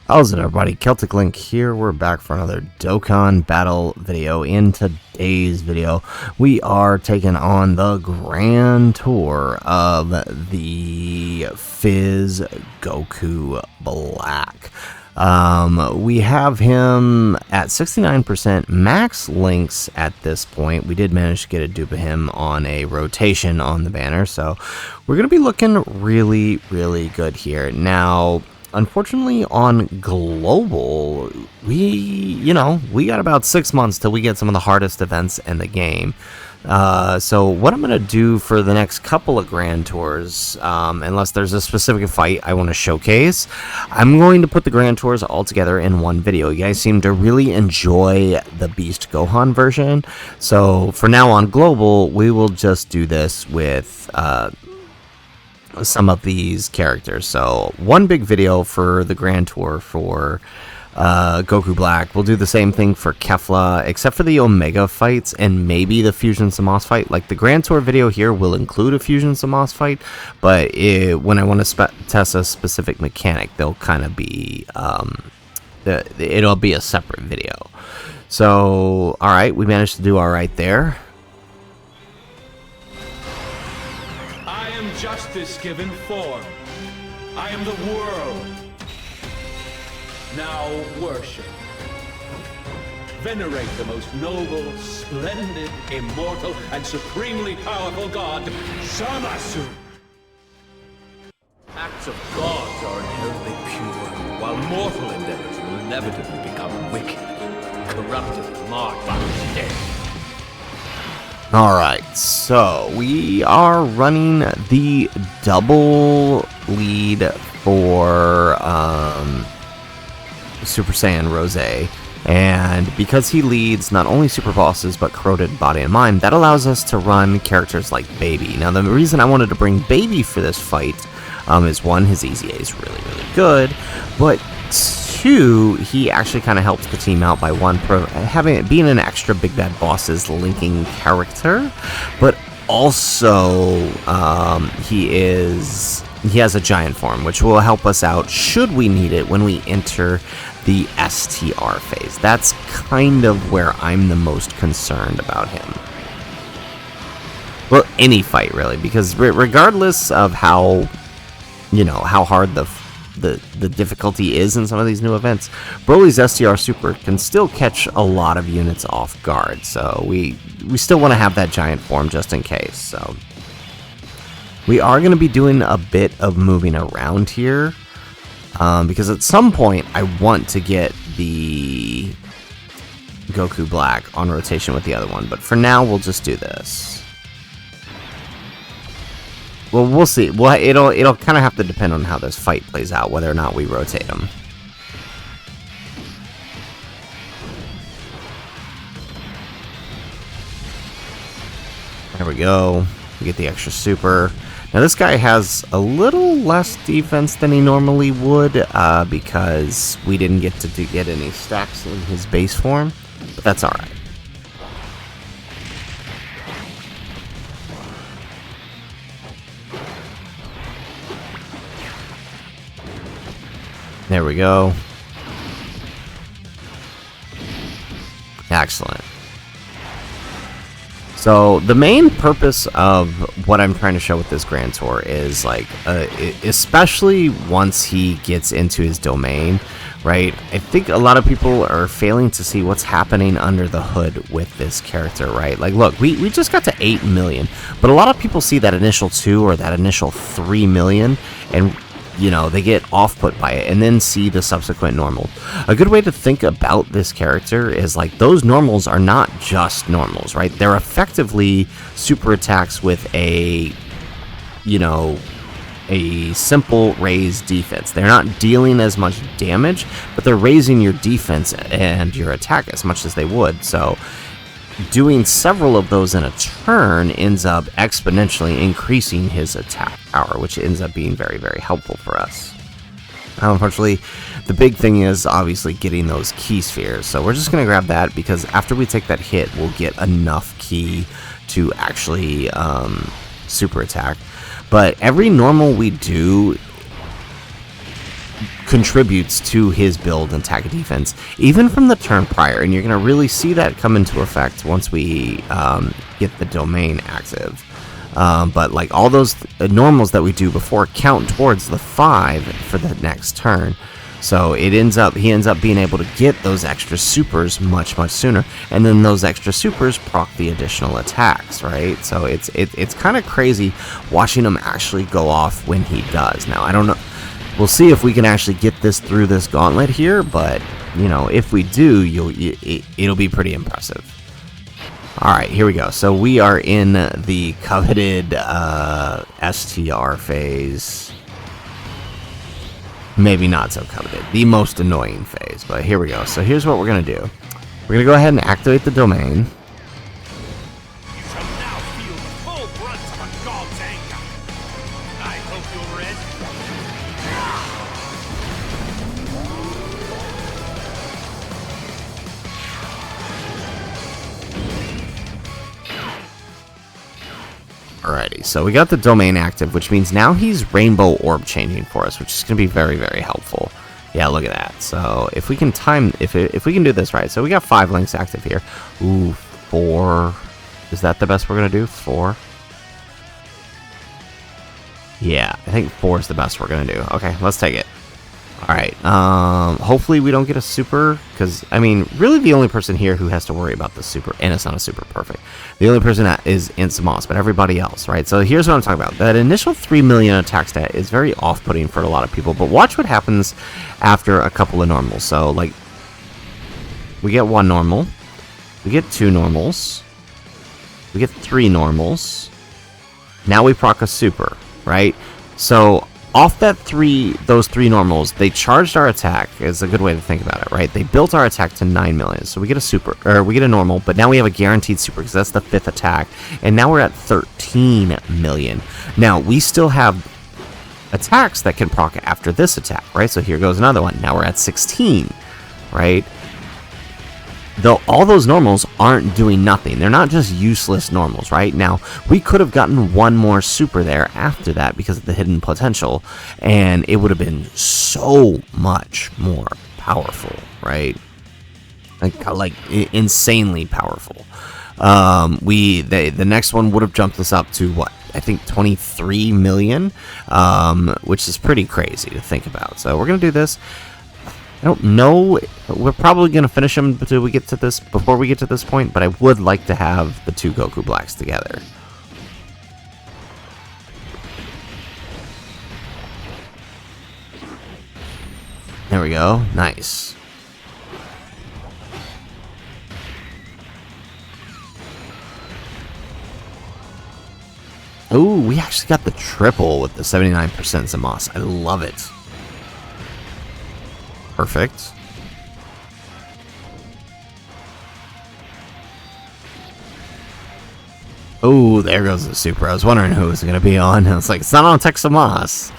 How's it, everybody? Celtic Link here. We're back for another Dokkan battle video. In today's video, we are taking on the Grand Tour of the Fizz Goku Black. We have him at 69% max links at this point. We did manage to get a dupe of him on a rotation on the banner, so we're going to be looking really, really good here. Now, unfortunately, on global, we got about 6 months till we get some of the hardest events in the game. So what I'm going to do for the next couple of Grand Tours, unless there's a specific fight I want to showcase, I'm going to put the Grand Tours all together in one video. You guys seem to really enjoy the Beast Gohan version, so for now on global, we will just do this with some of these characters. So one big video for the Grand Tour for Goku Black. We'll do the same thing for Kefla, except for the Omega fights and maybe the Fusion Samos fight. Like, the Grand Tour video here will include a Fusion Samos fight, but when I want to test a specific mechanic, they'll kind of be it'll be a separate video. So alright, we managed to do alright there. Justice given form. I am the world. Now worship. Venerate the most noble, splendid, immortal, and supremely powerful god, Zamasu. Acts of gods are inherently pure, while mortal endeavors will inevitably become wicked, corrupted, and marked by death. Alright, so we are running the double lead for Super Saiyan Rose, and because he leads not only Super Bosses but Corroded Body and Mind, that allows us to run characters like Baby. Now, the reason I wanted to bring Baby for this fight is, one, his EZA is really, really good, but two, he actually kind of helps the team out by being an extra Big Bad Boss's linking character, but also he has a giant form, which will help us out should we need it when we enter the STR phase. That's kind of where I'm the most concerned about him. Well, any fight really, because regardless of how hard the difficulty is in some of these new events, Broly's STR Super can still catch a lot of units off guard, so we still want to have that giant form just in case. So we are going to be doing a bit of moving around here, because at some point I want to get the Goku Black on rotation with the other one, but for now we'll just do this. Well, we'll see. Well, it'll kind of have to depend on how this fight plays out, whether or not we rotate him. There we go. We get the extra super. Now, this guy has a little less defense than he normally would, because we didn't get to get any stacks in his base form, but that's alright. There we go. Excellent. So the main purpose of what I'm trying to show with this Grand Tour is, like, especially once he gets into his domain, right? I think a lot of people are failing to see what's happening under the hood with this character, right? Like, look, we just got to 8 million, but a lot of people see that initial 2 or that initial 3 million and they get off-put by it and then see the subsequent normal. A good way to think about this character is, like, those normals are not just normals, right? They're effectively super attacks with a simple raised defense. They're not dealing as much damage, but they're raising your defense and your attack as much as they would. So doing several of those in a turn ends up exponentially increasing his attack power, which ends up being very, very helpful for us. Unfortunately, the big thing is obviously getting those key spheres, so we're just going to grab that, because after we take that hit, we'll get enough key to actually super attack. But every normal we do contributes to his build and attack and defense, even from the turn prior. And you're going to really see that come into effect once we get the domain active. But like all those normals that we do before count towards the 5 for the next turn. So he ends up being able to get those extra supers much sooner, and then those extra supers proc the additional attacks, right? So it's kind of crazy watching him actually go off when he does. Now I don't know. We'll see if we can actually get this through this gauntlet here, but you know, if we do, it'll be pretty impressive. All right, here we go. So we are in the coveted STR phase. Maybe not so coveted, the most annoying phase, but here we go. So here's what we're going to do. We're going to go ahead and activate the domain. You shall now feel the full brunt of a god's anger. I hope you're ready. Alrighty, so we got the domain active, which means now he's rainbow orb changing for us, which is going to be very helpful. Yeah, look at that. So if we can if we can do this right, so we got 5 links active here. Ooh, 4. Is that the best we're going to do? 4? Yeah, I think 4 is the best we're going to do. Okay, let's take it. Alright, hopefully we don't get a super, because, I mean, really the only person here who has to worry about the super, and it's not a super perfect, the only person that is Insamos, but everybody else, right? So here's what I'm talking about. That initial 3 million attack stat is very off-putting for a lot of people, but watch what happens after a couple of normals. So, like, we get 1 normal, we get 2 normals, we get 3 normals, now we proc a super, right? So off those 3 normals, they charged our attack, is a good way to think about it, right? They built our attack to 9 million, so we get a super, or we get a normal, but now we have a guaranteed super, because that's the 5th attack, and now we're at 13 million. Now, we still have attacks that can proc after this attack, right? So here goes another one. Now we're at 16, right? Though all those normals aren't doing nothing. They're not just useless normals, right? Now, we could have gotten 1 more super there after that because of the hidden potential, and it would have been so much more powerful, right? Like insanely powerful. The next one would have jumped us up to what? I think 23 million, which is pretty crazy to think about. So we're going to do this. I don't know. We're probably going to finish them before we get to this point, but I would like to have the 2 Goku Blacks together. There we go. Nice. Ooh, we actually got the triple with the 79% Zamos. I love it. Perfect. Oh, there goes the super. I was wondering who it was going to be on. I was like, it's not on Texamas.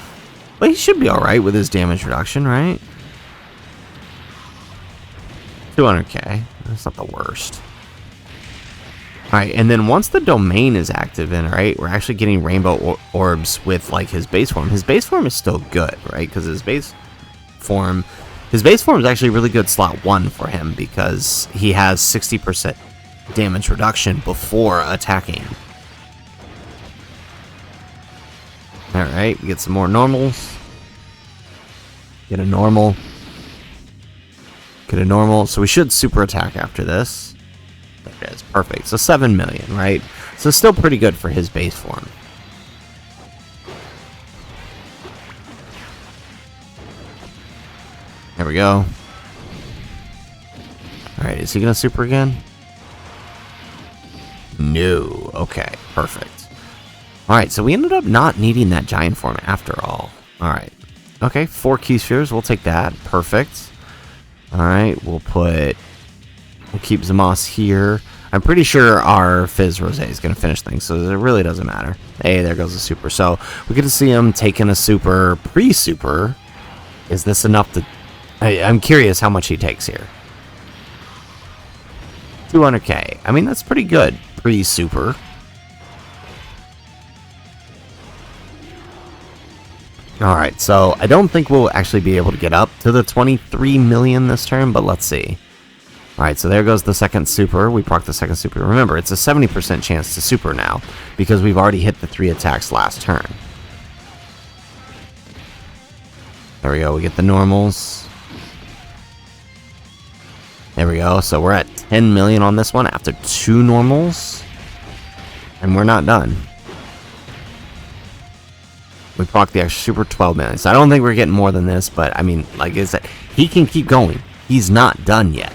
But he should be alright with his damage reduction, right? 200k. That's not the worst. Alright, and then once the domain is active in, right, we're actually getting rainbow orbs with, like, his base form. His base form is still good, right? Because his base form is actually really good slot 1 for him because he has 60% damage reduction before attacking. Alright, we get some more normals. Get a normal. Get a normal. So we should super attack after this. There it is. Perfect. So 7 million, right? So still pretty good for his base form. There we go. Alright, is he gonna super again? No. Okay, perfect. Alright, so we ended up not needing that giant form after all. Alright. Okay, 4 key spheres, we'll take that. Perfect. Alright, we'll keep Zamos here. I'm pretty sure our Fizz Rose is going to finish things, so it really doesn't matter. Hey, there goes the super. So we get to see him taking a super, pre-super. Is this enough to... I'm curious how much he takes here. 200k. I mean, that's pretty good. Pre-super. Alright, so I don't think we'll actually be able to get up to the 23 million this turn, but let's see. Alright, so there goes the second super. We proc the second super. Remember, it's a 70% chance to super now, because we've already hit the 3 attacks last turn. There we go, we get the normals. There we go, so we're at 10 million on this one after 2 normals. And we're not done. We proc the extra super 12 million. So I don't think we're getting more than this, but I mean, like I said, he can keep going. He's not done yet.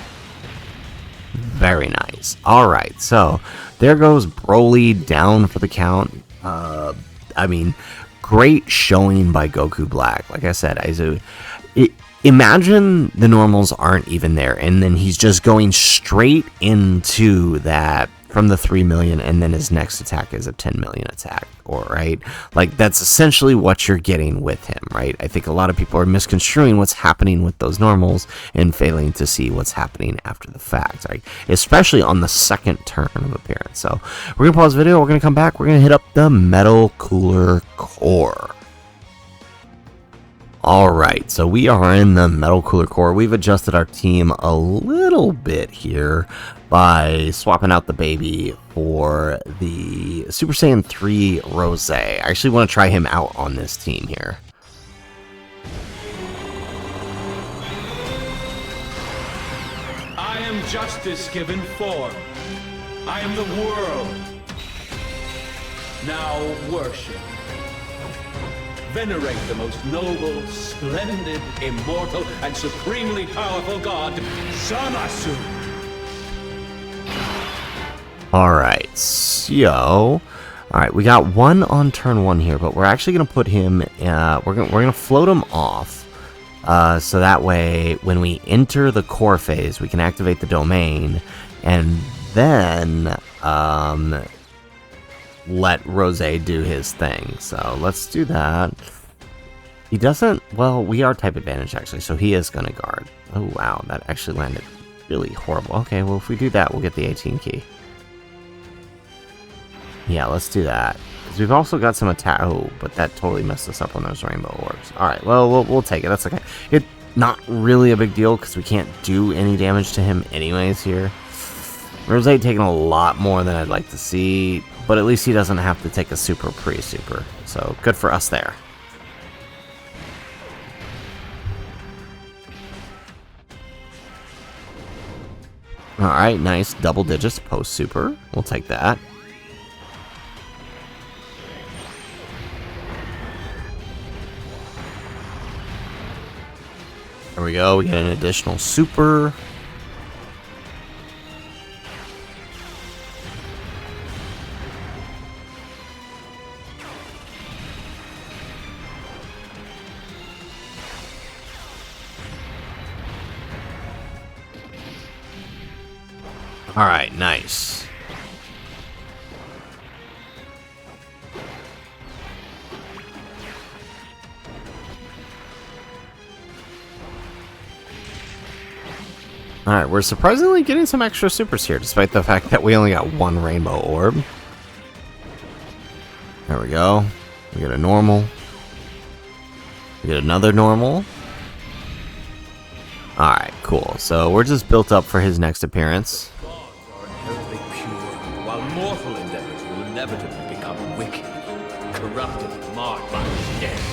Very nice. Alright, so there goes Broly down for the count. I mean, great showing by Goku Black. Like I said, imagine the normals aren't even there, and then he's just going straight into that from the 3 million, and then his next attack is a 10 million attack, or right? Like, that's essentially what you're getting with him, right? I think a lot of people are misconstruing what's happening with those normals and failing to see what's happening after the fact, right? Especially on the second turn of appearance. So we're gonna pause the video, we're gonna come back, we're gonna hit up the Metal Cooler Core. Alright, so we are in the Metal Cooler Core. We've adjusted our team a little bit here by swapping out the baby for the Super Saiyan 3 Rose. I actually want to try him out on this team here. I am justice given form. I am the world. Now worship. Venerate the most noble, splendid, immortal, and supremely powerful god, Zamasu. Alright, so... Alright, we got one on turn 1 here, but we're actually going to put him... we're gonna float him off, so that way, when we enter the core phase, we can activate the domain, and then... let Rose do his thing. So let's do that. He doesn't... Well, we are type advantage, actually, so he is going to guard. Oh, wow. That actually landed really horrible. Okay, well, if we do that, we'll get the 18 key. Yeah, let's do that. Because we've also got some attack... Oh, but that totally messed us up on those rainbow orbs. Alright, well, we'll take it. That's okay. It's not really a big deal, because we can't do any damage to him anyways here. Rose taking a lot more than I'd like to see, but at least he doesn't have to take a super pre-super. So, good for us there. Alright, nice. Double digits post-super. We'll take that. There we go. We get an additional super. Alright, nice. Alright, we're surprisingly getting some extra supers here, despite the fact that we only got one rainbow orb. There we go. We get a normal. We get another normal. Alright, cool. So we're just built up for his next appearance. Inherently pure, while mortal endeavors will inevitably become wicked, corrupted, and marked by death.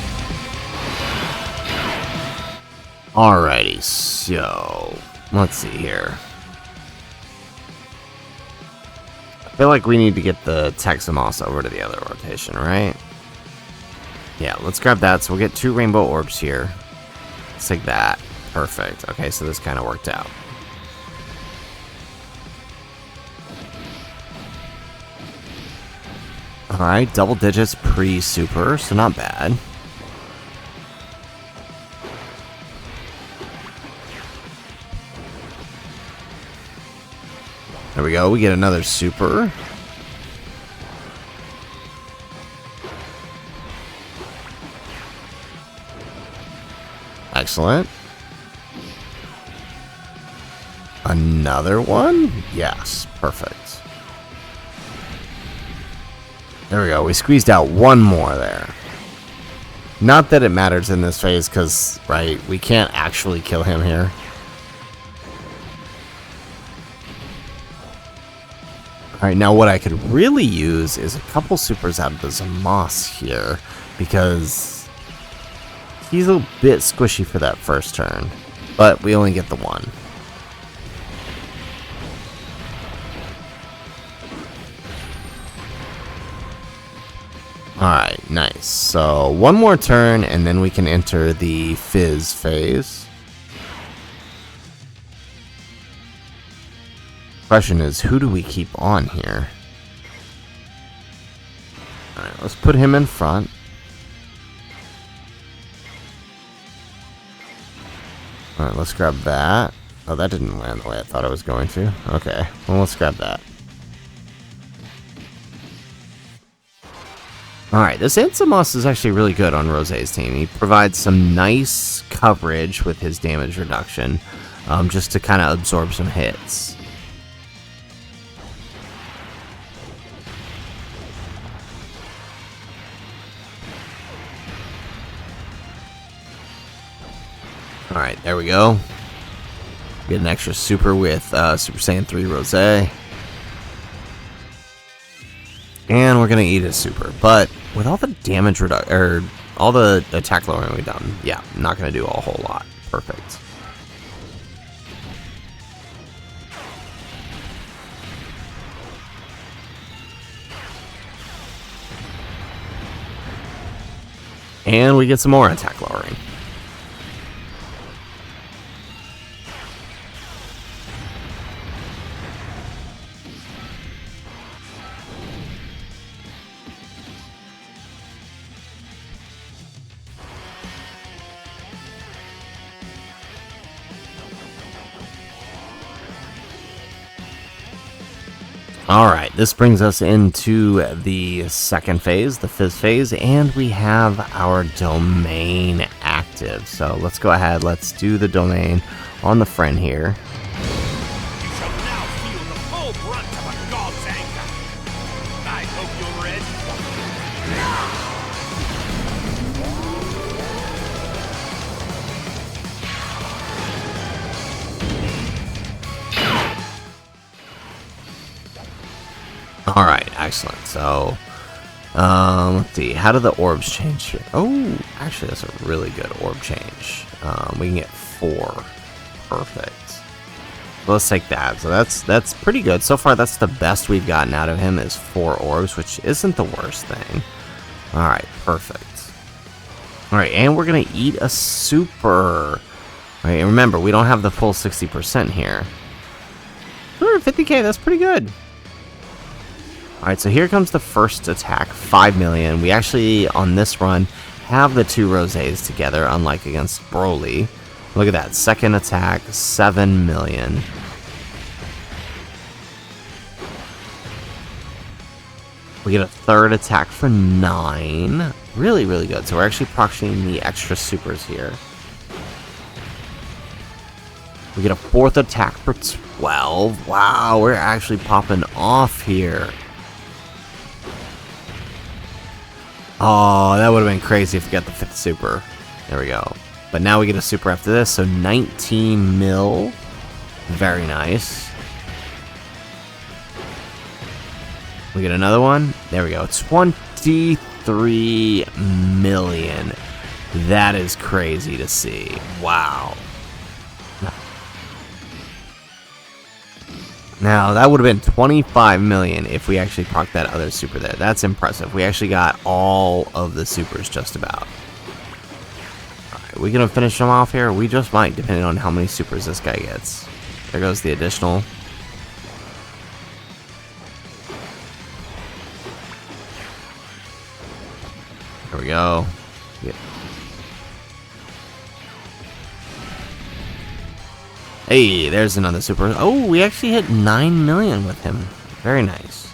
Alrighty, so let's see here. I feel like we need to get the Texamos over to the other rotation, right? Yeah, let's grab that. So we'll get 2 rainbow orbs here. Let's take that. Perfect. Okay, so this kind of worked out. Alright, double digits pre-super, so not bad. There we go, we get another super. Excellent. Another one? Yes, perfect. There we go, we squeezed out one more there. Not that it matters in this phase, because, right, we can't actually kill him here. Alright, now what I could really use is a couple supers out of the Zamos here, because he's a bit squishy for that first turn, but we only get the one. Alright, nice. So, one more turn, and then we can enter the Fizz phase. Question is, who do we keep on here? Alright, let's put him in front. Alright, let's grab that. Oh, that didn't land the way I thought it was going to. Okay, well, let's grab that. Alright, this Ansamos is actually really good on Rosé's team. He provides some nice coverage with his damage reduction, just to kind of absorb some hits. Alright, there we go. Get an extra super with Super Saiyan 3 Rosé. And we're gonna eat a super, but with all the damage reduction, or all the attack lowering we've done, yeah, not gonna do a whole lot. Perfect. And we get some more attack lowering. Alright, this brings us into the second phase, the Fizz phase, and we have our domain active. So let's go ahead, let's do the domain on the friend here. You shall now feel the full brunt of a god's anger. I hope you're ready. Alright, excellent. So, let's see. How do the orbs change here? Oh, actually, that's a really good orb change. We can get 4. Perfect. So let's take that. So that's pretty good. So far, that's the best we've gotten out of him is 4 orbs, which isn't the worst thing. Alright, perfect. Alright, and we're going to eat a super. Alright, and remember, we don't have the full 60% here. 250k, that's pretty good. Alright, so here comes the first attack, 5 million. We actually, on this run, have the 2 Rosés together, unlike against Broly. Look at that, second attack, 7 million. We get a third attack for 9. Really, really good. So we're actually proccing the extra supers here. We get a fourth attack for 12. Wow, we're actually popping off here. Oh, that would have been crazy if we got the 5th super. There we go. But now we get a super after this, so 19 mil. Very nice. We get another one. There we go. 23 million. That is crazy to see. Wow. Now, that would have been 25 million if we actually procced that other super there. That's impressive. We actually got all of the supers just about. Alright, we gonna finish them off here? We just might, depending on how many supers this guy gets. There goes the additional. There we go. Yeah. Hey, there's another super. Oh, we actually hit 9 million with him. Very nice.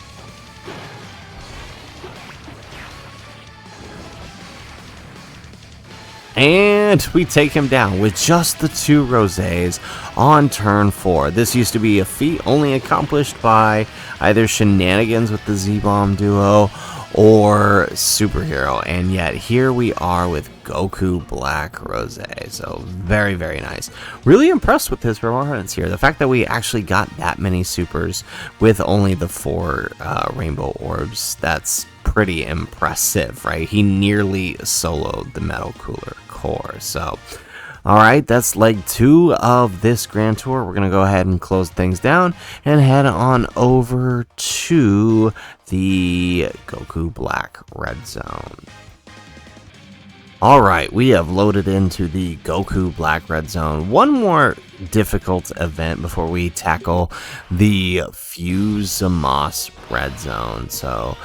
And we take him down with just the 2 Rosés on turn 4. This used to be a feat only accomplished by either Shenanigans with the Z-Bomb duo or Superhero, and yet here we are with Goku Black Rosé. So very, very nice. Really impressed with his performance here. The fact that we actually got that many supers with only the 4 rainbow orbs, that's pretty impressive, right? He nearly soloed the Metal Cooler core. So alright, that's leg 2 of this Grand Tour. We're going to go ahead and close things down and head on over to the Goku Black Red Zone. Alright, we have loaded into the Goku Black Red Zone. One more difficult event before we tackle the Fuse Moss Red Zone. So,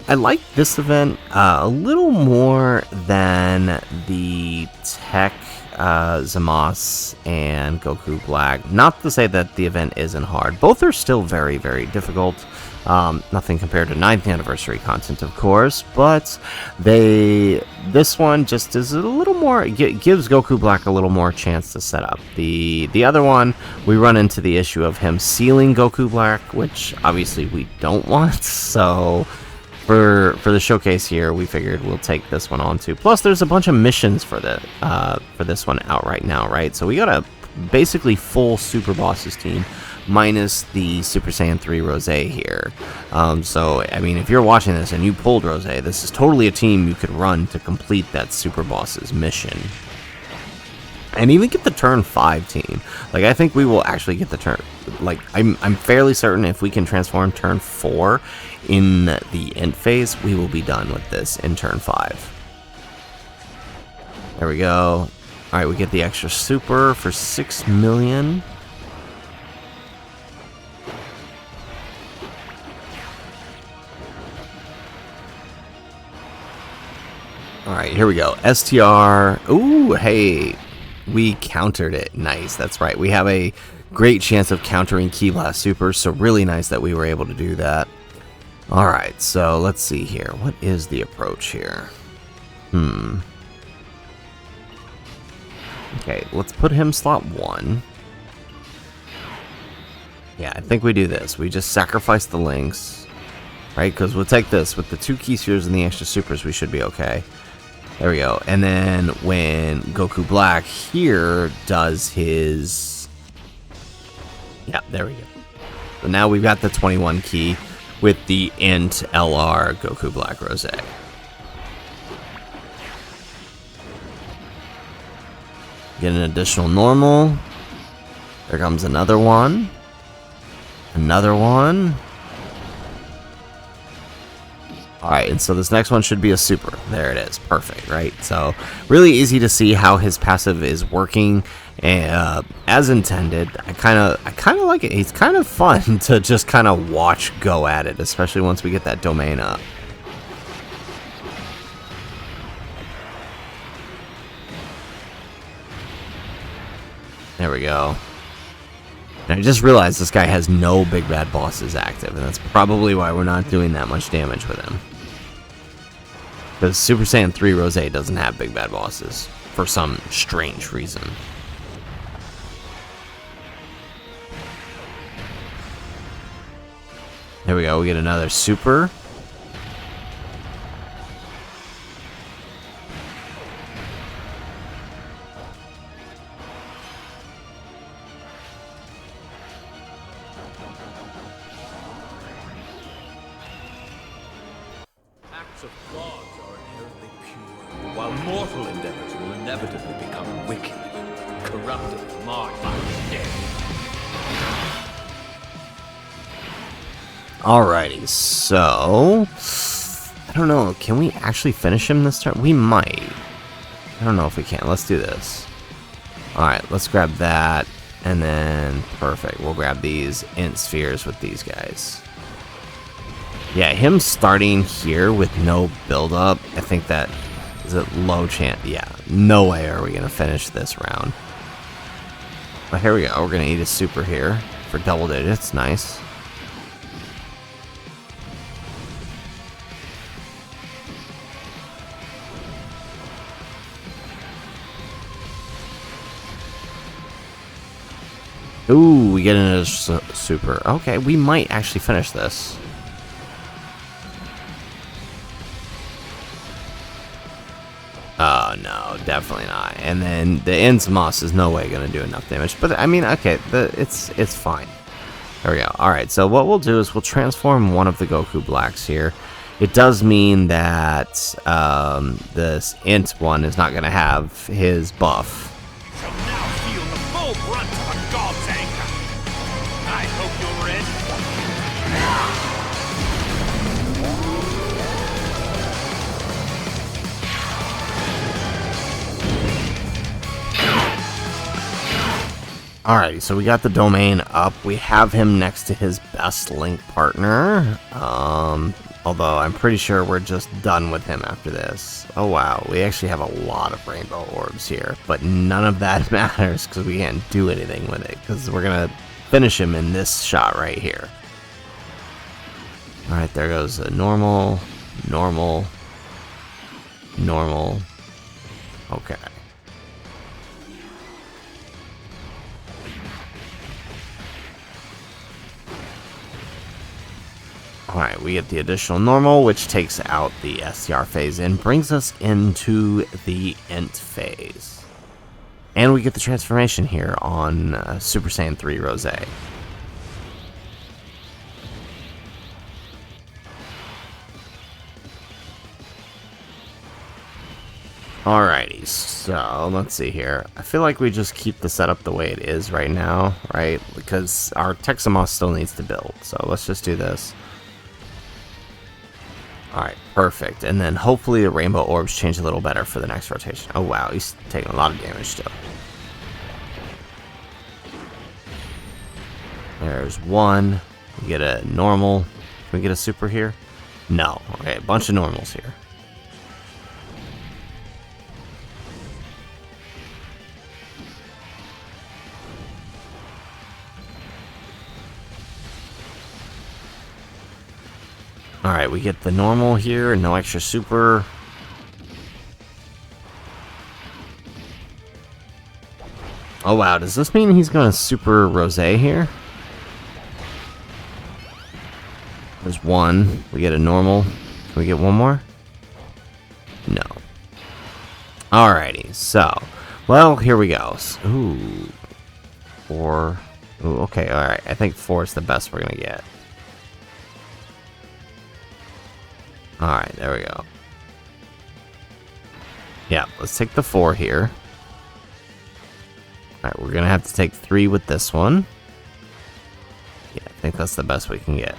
I like this event a little more than the Tech Zamos and Goku Black. Not to say that the event isn't hard. Both are still very, very difficult. Nothing compared to 9th anniversary content, of course, but this one just is a little more, gives Goku Black a little more chance to set up. The other one, we run into the issue of him sealing Goku Black, which obviously we don't want, so for the showcase here, we figured we'll take this one on too. Plus, there's a bunch of missions for this one out right now, right? So we got a basically full Super Bosses team, minus the Super Saiyan 3 Rosé here. So, I mean, if you're watching this and you pulled Rosé, this is totally a team you could run to complete that Super Bosses mission. And even get the turn 5 team. Like, I think we will actually get the turn... Like, I'm fairly certain if we can transform turn 4 in the end phase, we will be done with this in turn 5. There we go. Alright, we get the extra super for 6 million. Alright, here we go. STR. Ooh, hey. We countered it. Nice. That's right. We have a great chance of countering Ki Blast Super, so really nice that we were able to do that. Alright, so let's see here. What is the approach here? Okay, let's put him slot 1. Yeah, I think we do this. We just sacrifice the links, right? Because we'll take this. With the 2 Key Spheres and the extra supers, we should be okay. There we go. And then when Goku Black here does his... Yeah, there we go. So now we've got the 21 key with the Int LR Goku Black Rosé. Get an additional normal. There comes another one. Another one. Alright, and so this next one should be a super. There it is. Perfect, right? So, really easy to see how his passive is working as intended. I kind of like it. It's kind of fun to just kind of watch go at it, especially once we get that domain up. There we go. And I just realized this guy has no big bad bosses active, and that's probably why we're not doing that much damage with him. Because Super Saiyan 3 Rosé doesn't have big bad bosses, for some strange reason. There we go, we get another super. Acts of gods are inherently pure, while mortal endeavors will inevitably become wicked, corrupted, marred by death. Alrighty, so... I don't know, can we actually finish him this turn? We might. I don't know if we can. Let's do this. Alright, let's grab that, and then... Perfect, we'll grab these Int Spheres with these guys. Yeah, him starting here with no build-up, I think that is a low chance. Yeah, no way are we going to finish this round. But here we go. We're going to eat a super here for double digits. Nice. Ooh, we get into super. Okay, we might actually finish this. Oh, no, definitely not. And then the Innsmouth is no way going to do enough damage. But, I mean, okay, it's fine. There we go. Alright, so what we'll do is we'll transform one of the Goku Blacks here. It does mean that this Int one is not going to have his buff. Shall now feel the full brunt of a god's anger. I hope you're ready. Alrighty, so we got the domain up. We have him next to his best Link partner. Although I'm pretty sure we're just done with him after this. Oh wow, we actually have a lot of rainbow orbs here, but none of that matters because we can't do anything with it because we're gonna finish him in this shot right here. Alright, there goes a normal, normal, normal. Okay. Alright, we get the additional normal, which takes out the STR phase and brings us into the Int phase. And we get the transformation here on Super Saiyan 3 Rose. Alrighty, so let's see here. I feel like we just keep the setup the way it is right now, right? Because our Texamos still needs to build, so let's just do this. Alright, perfect. And then hopefully the rainbow orbs change a little better for the next rotation. Oh wow, he's taking a lot of damage still. There's one. We get a normal. Can we get a super here? No. Okay, a bunch of normals here. Alright, we get the normal here, no extra super. Oh wow, does this mean he's gonna super Rose here? There's one. We get a normal. Can we get one more? No. Alrighty, so. Well, here we go. Ooh. 4. Ooh, okay, alright. I think 4 is the best we're gonna get. Alright, there we go. Yeah, let's take the 4 here. Alright, we're gonna have to take 3 with this one. Yeah, I think that's the best we can get.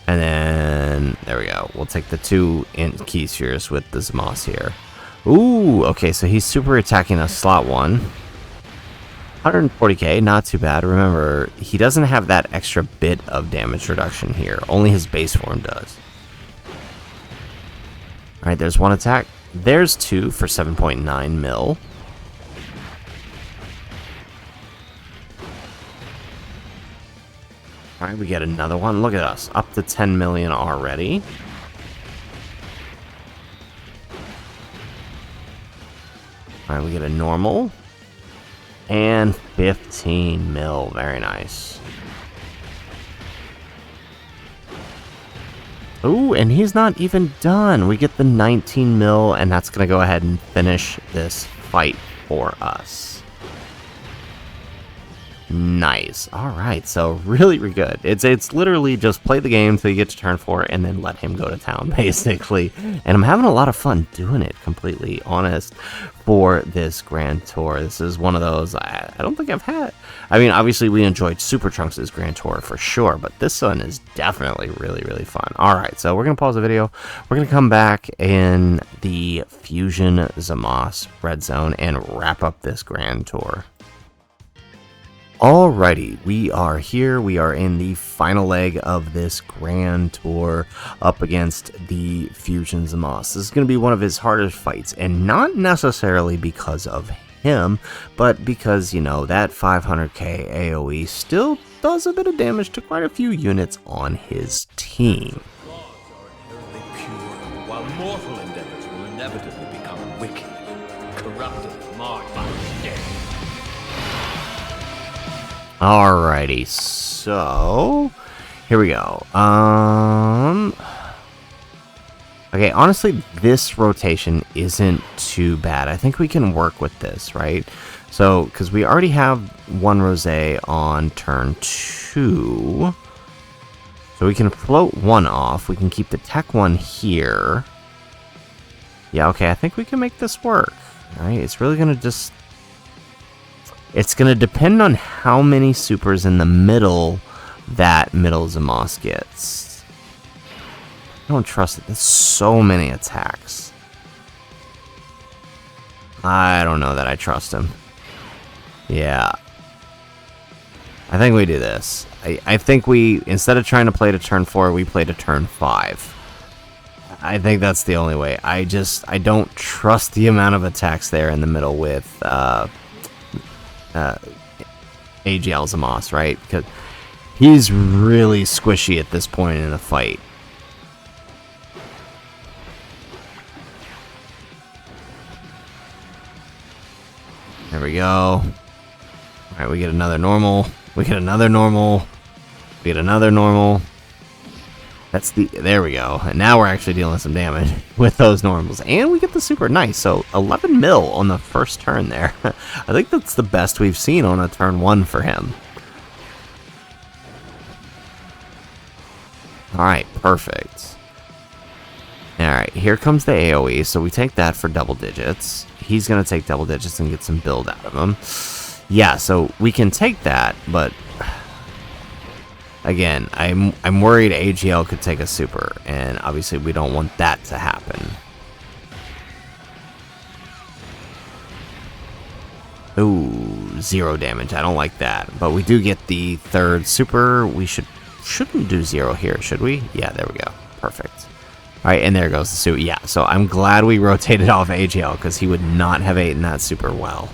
And then, there we go. We'll take the 2 Int key spheres with this Moss here. Ooh, okay, so he's super attacking us slot 1. 140k, not too bad. Remember, he doesn't have that extra bit of damage reduction here. Only his base form does. Alright, there's one attack. There's 2 for 7.9 mil. Alright, we get another one. Look at us. Up to 10 million already. Alright, we get a normal. And 15 mil. Very nice. Ooh, and he's not even done. We get the 19 mil, and that's going to go ahead and finish this fight for us. Nice. Alright, so really good. It's literally just play the game until you get to turn 4 and then let him go to town, basically. And I'm having a lot of fun doing it, completely honest, for this Grand Tour. This is one of those I don't think I've had. I mean, obviously we enjoyed Super Trunks' Grand Tour for sure, but this one is definitely really fun. Alright, so we're going to pause the video. We're going to come back in the Fusion Zamos Red Zone and wrap up this Grand Tour. Alrighty, we are here. We are in the final leg of this Grand Tour up against the Fusion Zamos. This is going to be one of his hardest fights, and not necessarily because of him, but because, you know, that 500k AoE still does a bit of damage to quite a few units on his team. Gods are inherently pure, while mortal endeavors will inevitably become wicked, corrupted, marked by death. Alrighty, so here we go. Okay, honestly, this rotation isn't too bad. I think we can work with this, right? So, because we already have one rosé on turn 2. So we can float one off. We can keep the tech one here. Yeah, okay, I think we can make this work. Alright, it's really going to just... It's going to depend on how many supers in the middle that middle Zamos gets. I don't trust it. There's so many attacks. I don't know that I trust him. Yeah. I think we do this. I think we, instead of trying to play to turn 4, we play to turn 5. I think that's the only way. I don't trust the amount of attacks there in the middle with AGL Zamos, right? Because he's really squishy at this point in the fight. There we go. Alright, we get another normal. We get another normal. We get another normal. That's the... There we go. And now we're actually dealing some damage with those normals. And we get the super nice. So 11 mil on the first turn there. I think that's the best we've seen on a turn 1 for him. Alright, perfect. Alright, here comes the AoE. So we take that for double digits. He's going to take double digits and get some build out of him. Yeah, so we can take that, but... Again, I'm worried AGL could take a super, and obviously we don't want that to happen. Ooh, 0 damage. I don't like that. But we do get the third super. We shouldn't do 0 here, should we? Yeah, there we go. Perfect. Alright, and there goes the super. Yeah, so I'm glad we rotated off AGL, because he would not have eaten that super well.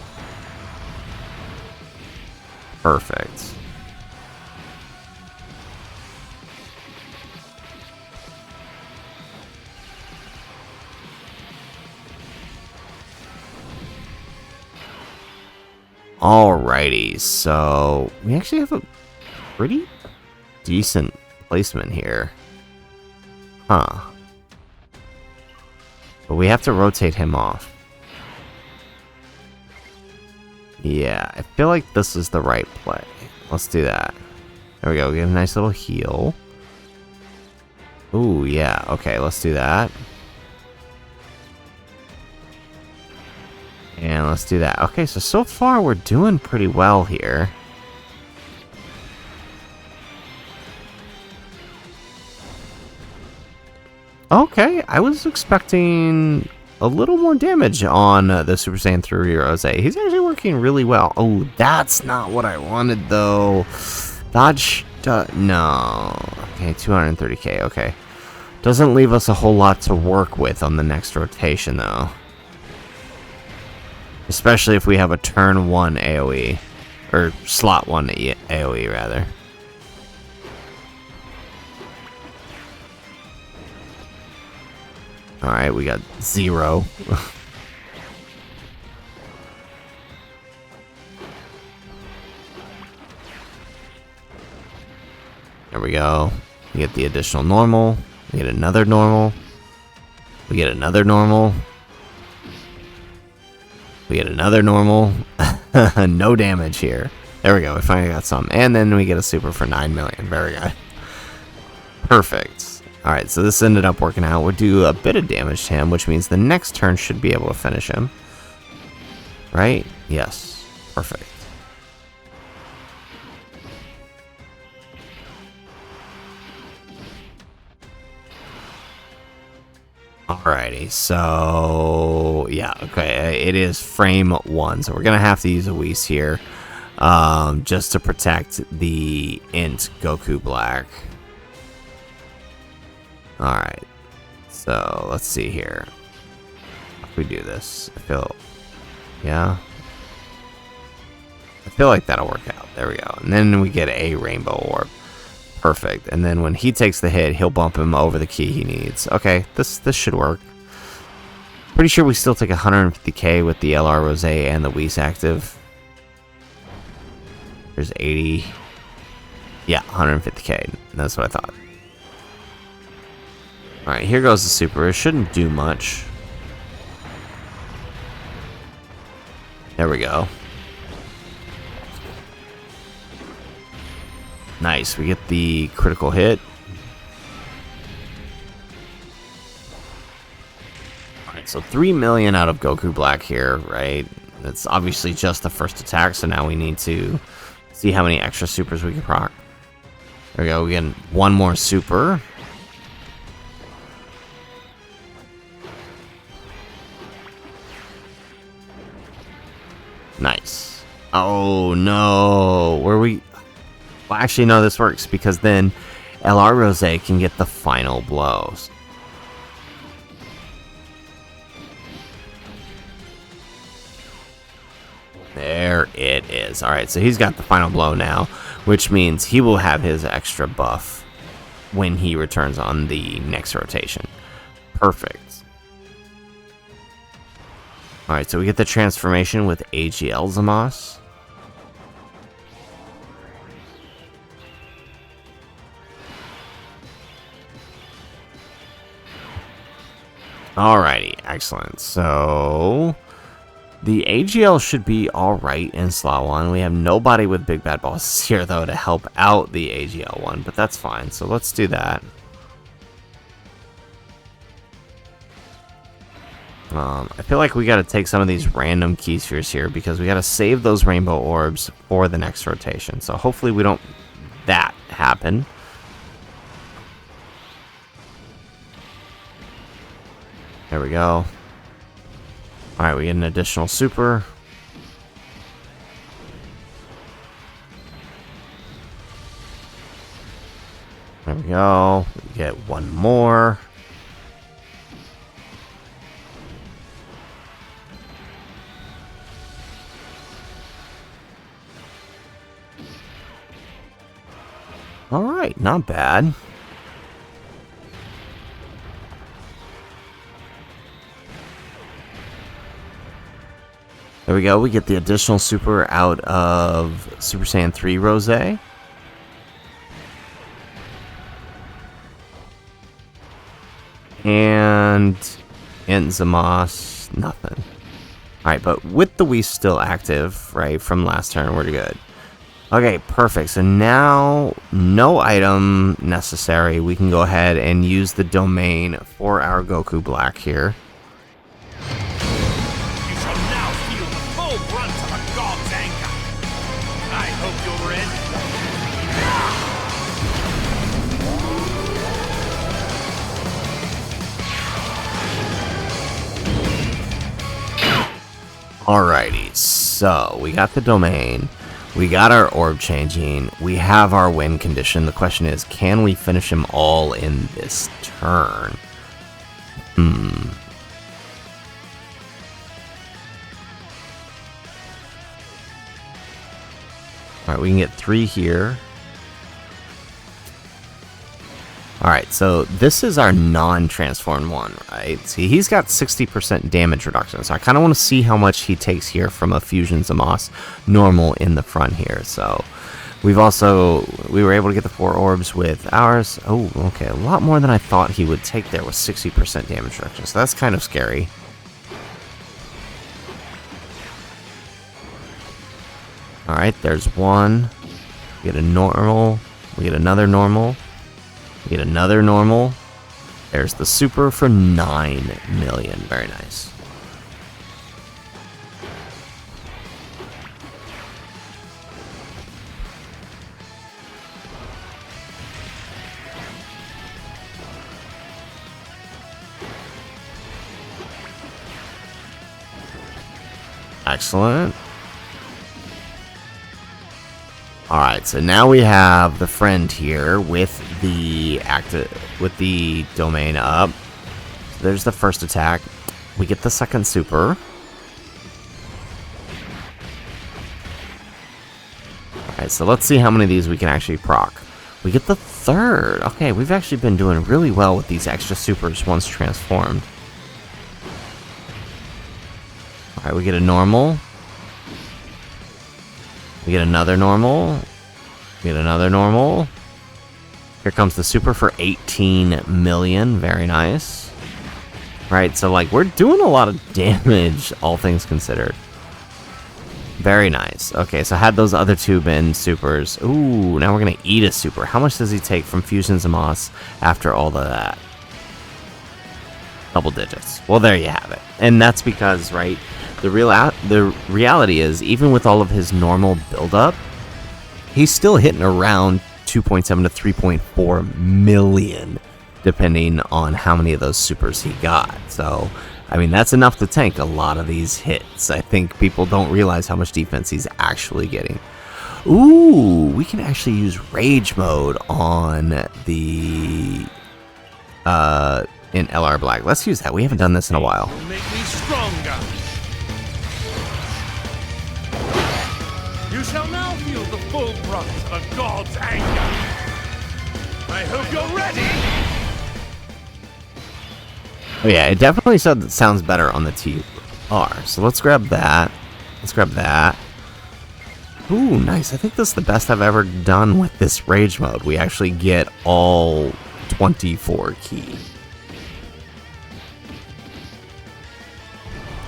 Perfect. Alrighty, so we actually have a pretty decent placement here. Huh. But we have to rotate him off. Yeah, I feel like this is the right play. Let's do that. There we go, get a nice little heal. Ooh, yeah, okay, let's do that. And let's do that. Okay, so far we're doing pretty well here. Okay, I was expecting a little more damage on the Super Saiyan 3 Rose. He's actually working really well. Oh, that's not what I wanted, though. Dodge... no. Okay, 230k, okay. Doesn't leave us a whole lot to work with on the next rotation, though. Especially if we have a turn 1 AoE. Or slot 1 AoE, rather. Alright, we got 0. There we go. We get the additional normal. We get another normal. We get another normal. We get another normal. No damage here. There we go. We finally got some. And then we get a super for 9 million. Very good. Perfect. Alright, so this ended up working out. We'll do a bit of damage to him, which means the next turn should be able to finish him. Right? Yes. Perfect. Alrighty, so yeah, okay, it is frame 1, so we're gonna have to use a Whis here, just to protect the int Goku Black. Alright, so let's see here. If we do this, I feel like that'll work out. There we go, and then we get a rainbow orb. Perfect. And then when he takes the hit, he'll bump him over the key he needs. Okay, this should work. Pretty sure we still take 150k with the LR Rose and the Whis active. There's 80. Yeah, 150k. That's what I thought. Alright, here goes the super. It shouldn't do much. There we go. Nice. We get the critical hit. Alright, so 3 million out of Goku Black here, right? That's obviously just the first attack, so now we need to see how many extra supers we can proc. There we go. We get one more super. Nice. Oh, no. Where we... Well, actually, no, this works because then LR Rose can get the final blows. There it is. Alright, so he's got the final blow now, which means he will have his extra buff when he returns on the next rotation. Perfect. Alright, so we get the transformation with AGL Zamos. Alrighty, excellent. So the AGL should be alright in slot 1. We have nobody with big bad bosses here, though, to help out the AGL one, but that's fine. So let's do that. I feel like we got to take some of these random key spheres here because we got to save those rainbow orbs for the next rotation. So hopefully we don't that happen. There we go. Alright, we get an additional super. There we go. We get one more. Alright, not bad. There we go, we get the additional super out of Super Saiyan 3 Rose. And in Zamos, nothing. Alright, but with the Whis still active, right, from last turn, we're good. Okay, perfect. So now, no item necessary. We can go ahead and use the domain for our Goku Black here. You shall now feel the full brunt of a god's anger. I hope you're ready. Alrighty, so we got the domain. We got our orb changing. We have our win condition. The question is, can we finish him all in this turn? Alright, we can get 3 here. Alright, so this is our non-transformed one, right? See, he's got 60% damage reduction, so I kind of want to see how much he takes here from a Fusion Zamos normal in the front here. So we were able to get the 4 orbs with ours. Oh, okay, a lot more than I thought he would take there with 60% damage reduction, so that's kind of scary. Alright, there's one. We get a normal. We get another normal. We get another normal. There's the super for 9 million. Very nice. Excellent. Alright, so now we have the friend here with the domain up. So there's the first attack. We get the second super. Alright, so let's see how many of these we can actually proc. We get the third. Okay, we've actually been doing really well with these extra supers once transformed. Alright, we get a normal. We get another normal. We get another normal. Here comes the super for 18 million. Very nice. Right, so like we're doing a lot of damage, all things considered. Very nice. Okay, so had those other two been supers. Ooh, now we're gonna eat a super. How much does he take from Fusion Zamos after all of that? Double digits. Well, there you have it. And that's because, right, the reality is, even with all of his normal build-up, he's still hitting around 2.7 to 3.4 million, depending on how many of those supers he got. So, I mean, that's enough to tank a lot of these hits. I think people don't realize how much defense he's actually getting. Ooh, we can actually use Rage Mode on the in LR Black. Let's use that. We haven't done this in a while. Make me stronger. You shall now feel the full brunt of a god's anger. I hope you're ready. Oh yeah, it definitely sounds better on the TR. So let's grab that. Let's grab that. Ooh, nice. I think this is the best I've ever done with this Rage Mode. We actually get all 24 key.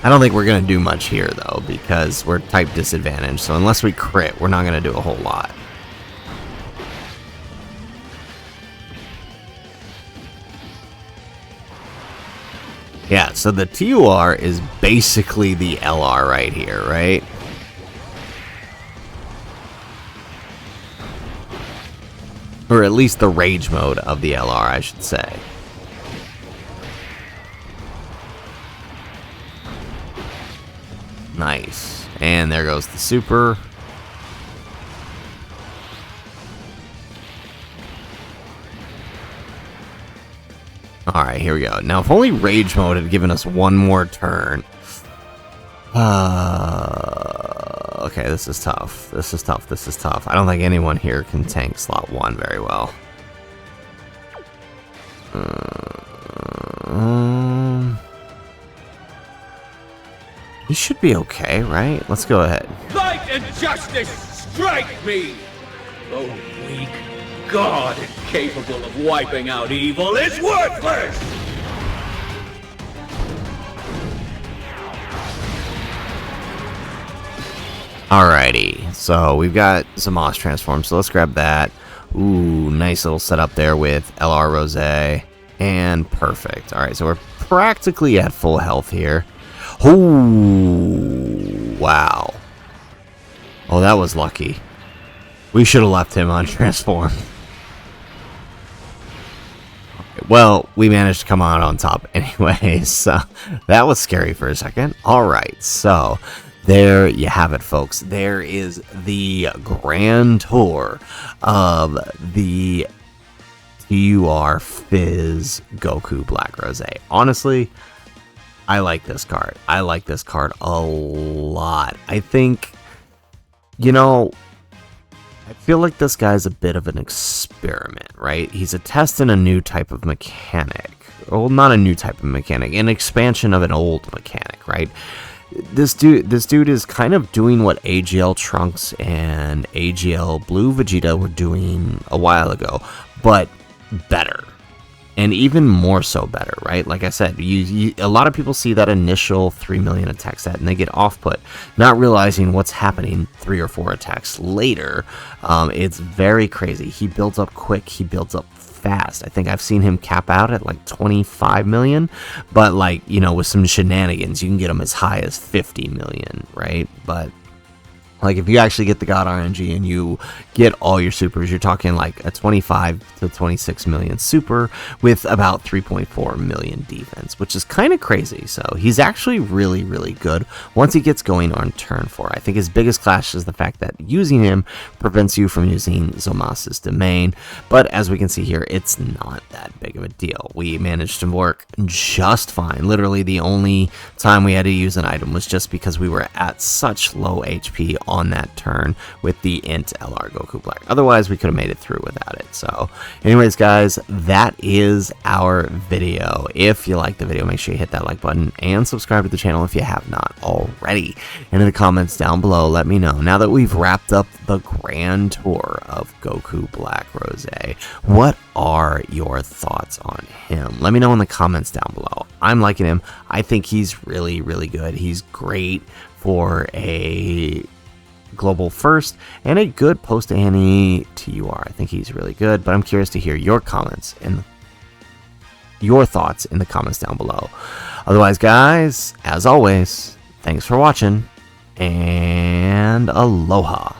I don't think we're going to do much here, though, because we're type disadvantaged. So unless we crit, we're not going to do a whole lot. Yeah, so the TUR is basically the LR right here, right? Or at least the Rage Mode of the LR, I should say. Nice. And there goes the super. Alright, here we go. Now, if only Rage Mode had given us one more turn. Okay, this is tough. This is tough. This is tough. I don't think anyone here can tank slot 1 very well. He should be okay, right? Let's go ahead. Light and justice strike me! The weak god incapable of wiping out evil is worthless! Alrighty, so we've got Zamos transform, so let's grab that. Ooh, nice little setup there with LR Rose. And perfect. Alright, so we're practically at full health here. Oh, wow. Oh, that was lucky. We should have left him on transform. Okay, well, we managed to come out on top anyway, so that was scary for a second. Alright, so there you have it, folks. There is the grand tour of the TUR Fizz Goku Black Rose. Honestly, I like this card. I like this card a lot. I think, you know, I feel like this guy's a bit of an experiment, right? He's a test in a new type of mechanic. Well, not a new type of mechanic, an expansion of an old mechanic, right? This dude is kind of doing what AGL Trunks and AGL Blue Vegeta were doing a while ago, but better. And even more so better, right? Like I said, a lot of people see that initial 3 million attack set and they get off-put, not realizing what's happening 3 or 4 attacks later. It's very crazy. He builds up quick. He builds up fast. I think I've seen him cap out at like 25 million, but like, you know, with some shenanigans, you can get him as high as 50 million, right? But like, if you actually get the God RNG and you get all your supers, you're talking like a 25 to 26 million super with about 3.4 million defense, which is kind of crazy. So he's actually really, really good once he gets going on turn 4. I think his biggest clash is the fact that using him prevents you from using Zomos' domain. But as we can see here, it's not that big of a deal. We managed to work just fine. Literally, the only time we had to use an item was just because we were at such low HP on that turn with the Int LR Goku Black. Otherwise, we could have made it through without it. So anyways, guys, that is our video. If you like the video, make sure you hit that like button and subscribe to the channel if you have not already. And in the comments down below, let me know, now that we've wrapped up the grand tour of Goku Black Rose, what are your thoughts on him? Let me know in the comments down below. I'm liking him. I think he's really, really good. He's great for a global first and a good post-Annie TUR. I think he's really good, but I'm curious to hear your comments and your thoughts in the comments down below. Otherwise, guys, as always, thanks for watching and aloha.